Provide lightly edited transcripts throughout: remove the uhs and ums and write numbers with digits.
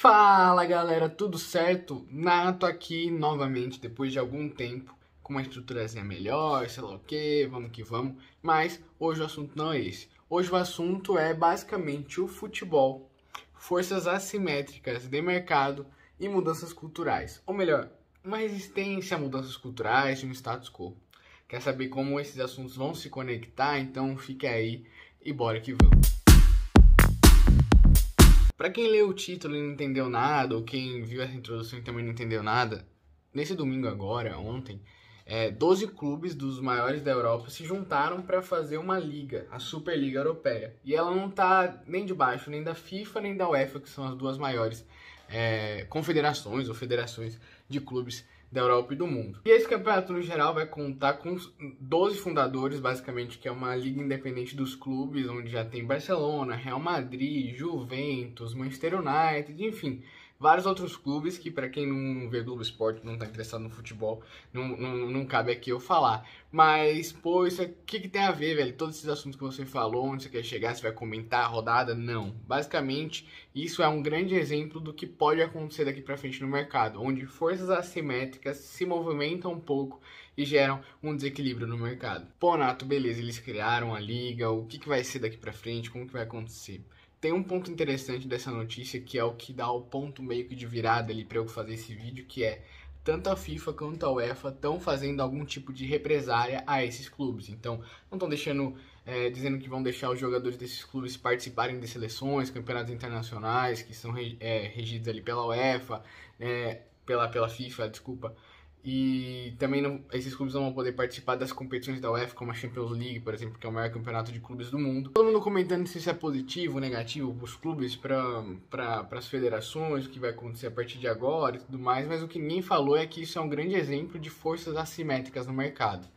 Fala galera, tudo certo? Nato aqui novamente depois de algum tempo com uma estruturazinha melhor, sei lá o que, vamos que vamos. Mas hoje o assunto não é esse. Hoje o assunto é basicamente o futebol, forças assimétricas de mercado e mudanças culturais. Ou melhor, uma resistência a mudanças culturais e um status quo. Quer saber como esses assuntos vão se conectar? Então fique aí e bora que vamos. Para quem leu o título e não entendeu nada, ou quem viu essa introdução e também não entendeu nada, nesse domingo agora, ontem, 12 clubes dos maiores da Europa se juntaram para fazer uma liga, a Superliga Europeia. E ela não está nem debaixo nem da FIFA nem da UEFA, que são as duas maiores confederações ou federações de clubes da Europa e do mundo. E esse campeonato no geral vai contar com 12 fundadores, basicamente, que é uma liga independente dos clubes, onde já tem Barcelona, Real Madrid, Juventus, Manchester United, enfim, vários outros clubes que, para quem não vê Globo Esporte, não tá interessado no futebol, não cabe aqui eu falar. Mas, pô, isso o que tem a ver, velho? Todos esses assuntos que você falou, onde você quer chegar, você vai comentar a rodada? Não. Basicamente, isso é um grande exemplo do que pode acontecer daqui pra frente no mercado, onde forças assimétricas se movimentam um pouco e geram um desequilíbrio no mercado. Pô, Nato, beleza, eles criaram a liga, o que vai ser daqui pra frente, como que vai acontecer? Tem um ponto interessante dessa notícia que é o que dá o ponto meio que de virada ali para eu fazer esse vídeo, que é tanto a FIFA quanto a UEFA estão fazendo algum tipo de represária a esses clubes. Então, não estão deixando, dizendo que vão deixar os jogadores desses clubes participarem de seleções, campeonatos internacionais que são regidos ali pela UEFA, pela FIFA, desculpa. E também esses clubes não vão poder participar das competições da UEFA, como a Champions League, por exemplo, que é o maior campeonato de clubes do mundo. Todo mundo comentando se isso é positivo ou negativo para os clubes, para as federações, o que vai acontecer a partir de agora e tudo mais, mas o que ninguém falou é que isso é um grande exemplo de forças assimétricas no mercado.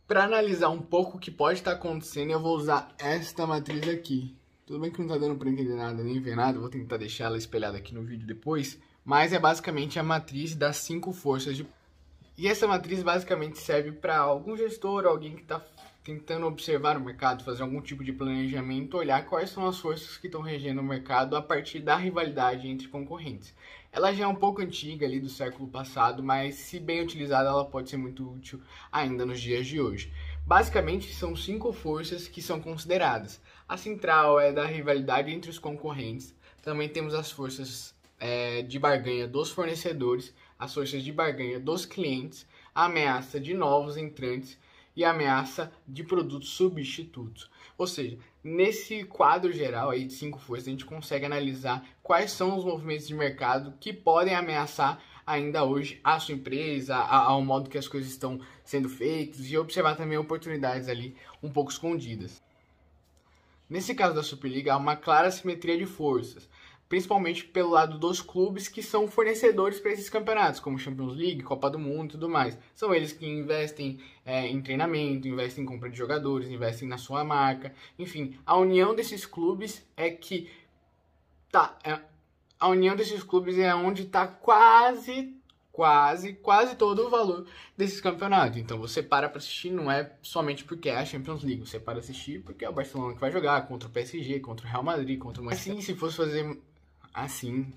Para analisar um pouco o que pode estar acontecendo, eu vou usar esta matriz aqui. Tudo bem que não está dando para entender nada, nem ver nada, vou tentar deixar ela espelhada aqui no vídeo depois. Mas é basicamente a matriz das 5 forças de... E essa matriz basicamente serve para algum gestor, alguém que está tentando observar o mercado, fazer algum tipo de planejamento, olhar quais são as forças que estão regendo o mercado a partir da rivalidade entre concorrentes. Ela já é um pouco antiga ali do século passado, mas se bem utilizada ela pode ser muito útil ainda nos dias de hoje. Basicamente são 5 forças que são consideradas. A central é da rivalidade entre os concorrentes, também temos as forças de barganha dos fornecedores, as forças de barganha dos clientes, a ameaça de novos entrantes e a ameaça de produtos substitutos. Ou seja, nesse quadro geral aí de 5 forças, a gente consegue analisar quais são os movimentos de mercado que podem ameaçar ainda hoje a sua empresa, ao modo que as coisas estão sendo feitas e observar também oportunidades ali um pouco escondidas. Nesse caso da Superliga, há uma clara simetria de forças, principalmente pelo lado dos clubes que são fornecedores para esses campeonatos, como Champions League, Copa do Mundo e tudo mais. São eles que investem em treinamento, investem em compra de jogadores, investem na sua marca. Enfim, a união desses clubes é que... a união desses clubes é onde está quase todo o valor desses campeonatos. Então você para assistir não é somente porque é a Champions League, você para assistir porque é o Barcelona que vai jogar contra o PSG, contra o Real Madrid, contra o Manchester. Se fosse fazer assim,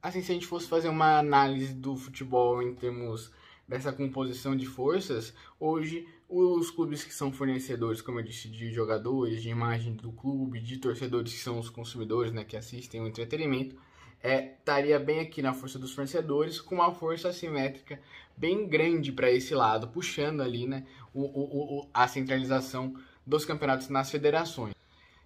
se a gente fosse fazer uma análise do futebol em termos dessa composição de forças, hoje os clubes que são fornecedores, como eu disse, de jogadores, de imagem do clube, de torcedores que são os consumidores, né, que assistem o entretenimento, estaria bem aqui na força dos fornecedores, com uma força assimétrica bem grande para esse lado, puxando ali, né, a centralização dos campeonatos nas federações.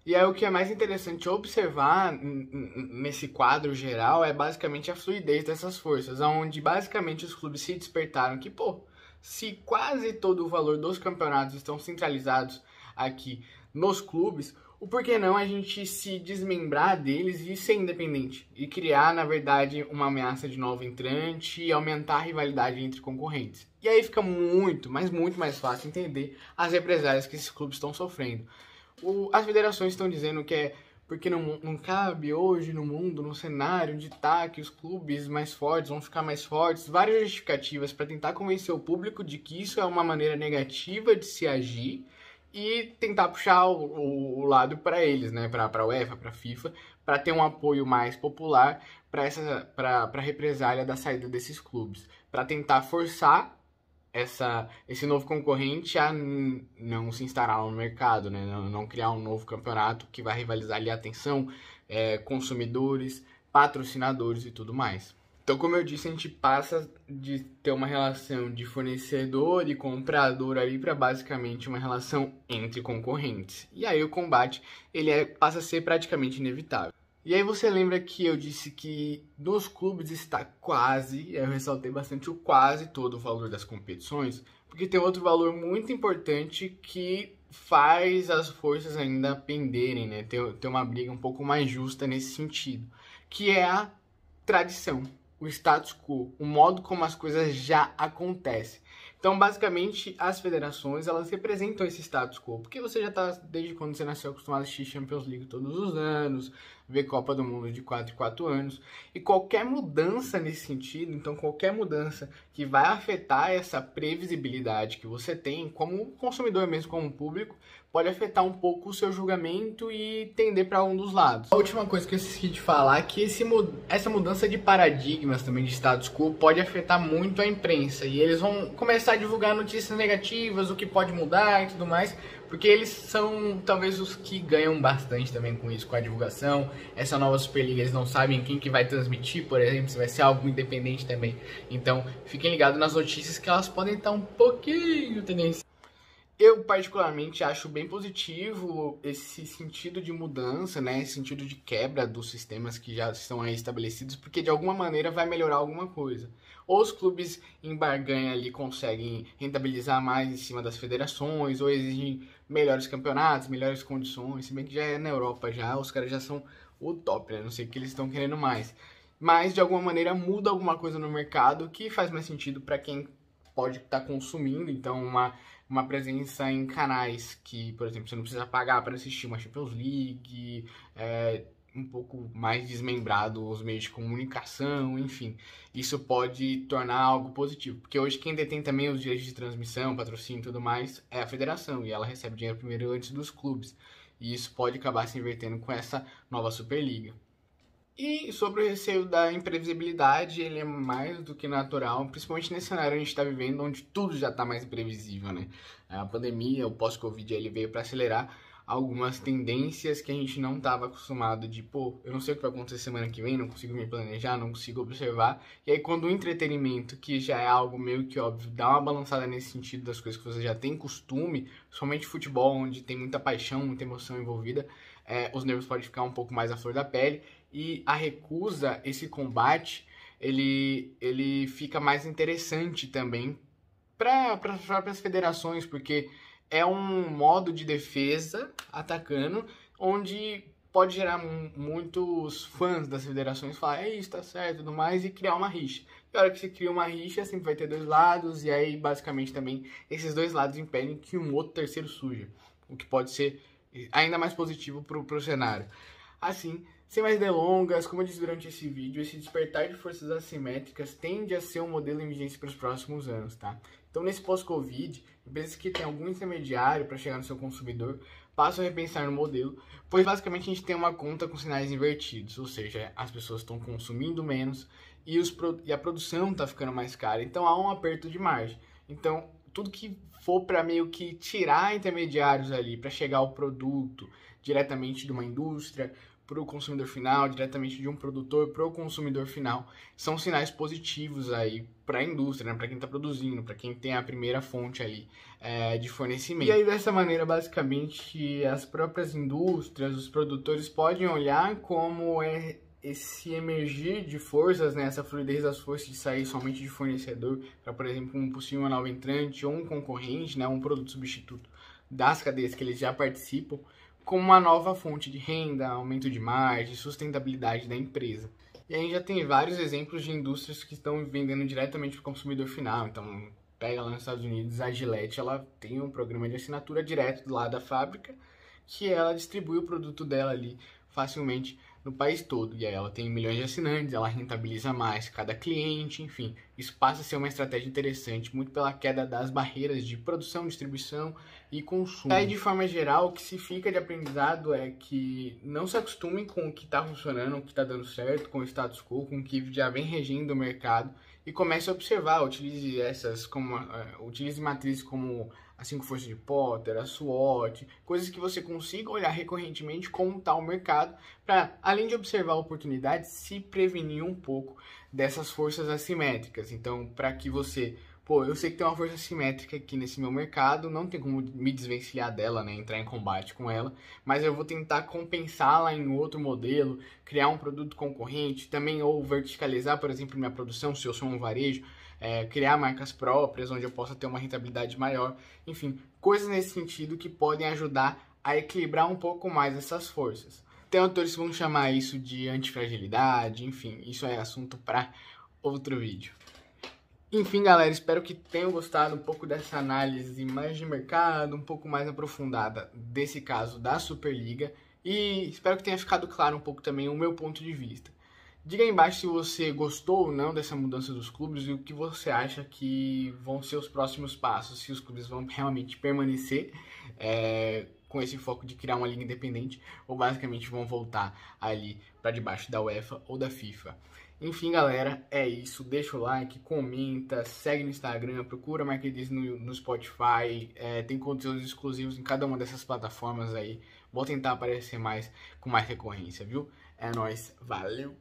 E aí o que é mais interessante observar nesse quadro geral é basicamente a fluidez dessas forças, onde basicamente os clubes se despertaram que, pô, se quase todo o valor dos campeonatos estão centralizados aqui nos clubes, o porquê não a gente se desmembrar deles e ser independente e criar, na verdade, uma ameaça de novo entrante e aumentar a rivalidade entre concorrentes. E aí fica muito, mas muito mais fácil entender as represálias que esses clubes estão sofrendo. As federações estão dizendo que é porque não cabe hoje no mundo, no cenário onde está que os clubes mais fortes vão ficar mais fortes, várias justificativas para tentar convencer o público de que isso é uma maneira negativa de se agir e tentar puxar o lado para eles, né, para a UEFA, para a FIFA, para ter um apoio mais popular para a represália da saída desses clubes, para tentar forçar esse novo concorrente a não se instalar no mercado, né? Não criar um novo campeonato que vai rivalizar ali a atenção, consumidores, patrocinadores e tudo mais. Então, como eu disse, a gente passa de ter uma relação de fornecedor e comprador ali para basicamente uma relação entre concorrentes. E aí o combate passa a ser praticamente inevitável. E aí você lembra que eu disse que nos clubes está quase, eu ressaltei bastante o quase todo o valor das competições, porque tem outro valor muito importante que faz as forças ainda penderem, né? Ter uma briga um pouco mais justa nesse sentido, que é a tradição, o status quo, o modo como as coisas já acontecem. Então, basicamente, as federações, elas representam esse status quo, porque você já está, desde quando você nasceu, acostumado a assistir Champions League todos os anos, ver Copa do Mundo de 4 em 4 anos, e qualquer mudança nesse sentido, então qualquer mudança que vai afetar essa previsibilidade que você tem, como consumidor mesmo, como público, pode afetar um pouco o seu julgamento e tender para um dos lados. A última coisa que eu esqueci de falar é que essa mudança de paradigmas também de status quo pode afetar muito a imprensa, e eles vão começar a divulgar notícias negativas, o que pode mudar e tudo mais, porque eles são talvez os que ganham bastante também com isso, com a divulgação. Essa nova Superliga, eles não sabem quem que vai transmitir, por exemplo, se vai ser algo independente também. Então, fiquem ligados nas notícias que elas podem estar um pouquinho tendenciosas. Eu particularmente acho bem positivo esse sentido de mudança, né? Esse sentido de quebra dos sistemas que já estão aí estabelecidos, porque de alguma maneira vai melhorar alguma coisa. Ou os clubes em barganha ali conseguem rentabilizar mais em cima das federações, ou exigem melhores campeonatos, melhores condições, se bem que já é na Europa já, os caras já são o top, né? Não sei o que eles estão querendo mais. Mas de alguma maneira muda alguma coisa no mercado que faz mais sentido para quem pode estar consumindo, então uma presença em canais que, por exemplo, você não precisa pagar para assistir uma Champions League, um pouco mais desmembrado os meios de comunicação, enfim, isso pode tornar algo positivo, porque hoje quem detém também os direitos de transmissão, patrocínio e tudo mais é a federação, e ela recebe dinheiro primeiro antes dos clubes, e isso pode acabar se invertendo com essa nova Superliga. E sobre o receio da imprevisibilidade, ele é mais do que natural, principalmente nesse cenário que a gente está vivendo, onde tudo já está mais imprevisível, né? A pandemia, o pós-Covid, ele veio para acelerar algumas tendências que a gente não estava acostumado de, pô, eu não sei o que vai acontecer semana que vem, não consigo me planejar, não consigo observar. E aí quando o entretenimento, que já é algo meio que óbvio, dá uma balançada nesse sentido das coisas que você já tem costume, somente futebol, onde tem muita paixão, muita emoção envolvida, os nervos podem ficar um pouco mais à flor da pele. E a recusa, esse combate, ele fica mais interessante também para as próprias federações, porque é um modo de defesa atacando, onde pode gerar muitos fãs das federações falar, isso, tá certo, tudo mais, e criar uma rixa. E a hora que se cria uma rixa, sempre vai ter dois lados, e aí basicamente também esses dois lados impedem que um outro terceiro surja, o que pode ser ainda mais positivo pro cenário. Assim, sem mais delongas, como eu disse durante esse vídeo, esse despertar de forças assimétricas tende a ser um modelo em vigência para os próximos anos, tá? Então, nesse pós-Covid, empresas que têm algum intermediário para chegar no seu consumidor passam a repensar no modelo, pois basicamente a gente tem uma conta com sinais invertidos, ou seja, as pessoas estão consumindo menos e a produção está ficando mais cara, então há um aperto de margem. Então, tudo que for para meio que tirar intermediários ali, para chegar ao produto diretamente de uma indústria, para o consumidor final, diretamente de um produtor para o consumidor final, são sinais positivos aí para a indústria, né? Para quem está produzindo, para quem tem a primeira fonte ali de fornecimento. E aí dessa maneira, basicamente, as próprias indústrias, os produtores podem olhar como esse emergir de forças, né? Essa fluidez das forças de sair somente de fornecedor para, por exemplo, um possível novo entrante ou um concorrente, né? Um produto substituto das cadeias que eles já participam, como uma nova fonte de renda, aumento de margem, sustentabilidade da empresa. E a gente já tem vários exemplos de indústrias que estão vendendo diretamente para o consumidor final. Então, pega lá nos Estados Unidos, a Gillette, ela tem um programa de assinatura direto lá da fábrica, que ela distribui o produto dela ali facilmente no país todo. E aí ela tem milhões de assinantes, ela rentabiliza mais cada cliente, enfim. Isso passa a ser uma estratégia interessante, muito pela queda das barreiras de produção, distribuição e consumo. E aí, de forma geral, o que se fica de aprendizado é que não se acostumem com o que está funcionando, o que está dando certo, com o status quo, com o que já vem regindo o mercado, e comece a observar, utilize matrizes como a 5 forças de Potter, a SWOT, coisas que você consiga olhar recorrentemente como está o mercado, para, além de observar oportunidades, se prevenir um pouco dessas forças assimétricas. Então, para que você, eu sei que tem uma força assimétrica aqui nesse meu mercado, não tem como me desvencilhar dela, né, entrar em combate com ela, mas eu vou tentar compensá-la em outro modelo, criar um produto concorrente, também ou verticalizar, por exemplo, minha produção, se eu sou um varejo, criar marcas próprias, onde eu possa ter uma rentabilidade maior, enfim, coisas nesse sentido que podem ajudar a equilibrar um pouco mais essas forças. Tem autores que vão chamar isso de antifragilidade, enfim, isso é assunto para outro vídeo. Enfim, galera, espero que tenham gostado um pouco dessa análise mais de mercado, um pouco mais aprofundada desse caso da Superliga, e espero que tenha ficado claro um pouco também o meu ponto de vista. Diga aí embaixo se você gostou ou não dessa mudança dos clubes e o que você acha que vão ser os próximos passos, se os clubes vão realmente permanecer com esse foco de criar uma liga independente ou basicamente vão voltar ali para debaixo da UEFA ou da FIFA. Enfim, galera, é isso. Deixa o like, comenta, segue no Instagram, procura Marquedes no Spotify, tem conteúdos exclusivos em cada uma dessas plataformas aí. Vou tentar aparecer com mais recorrência, viu? É nóis, valeu!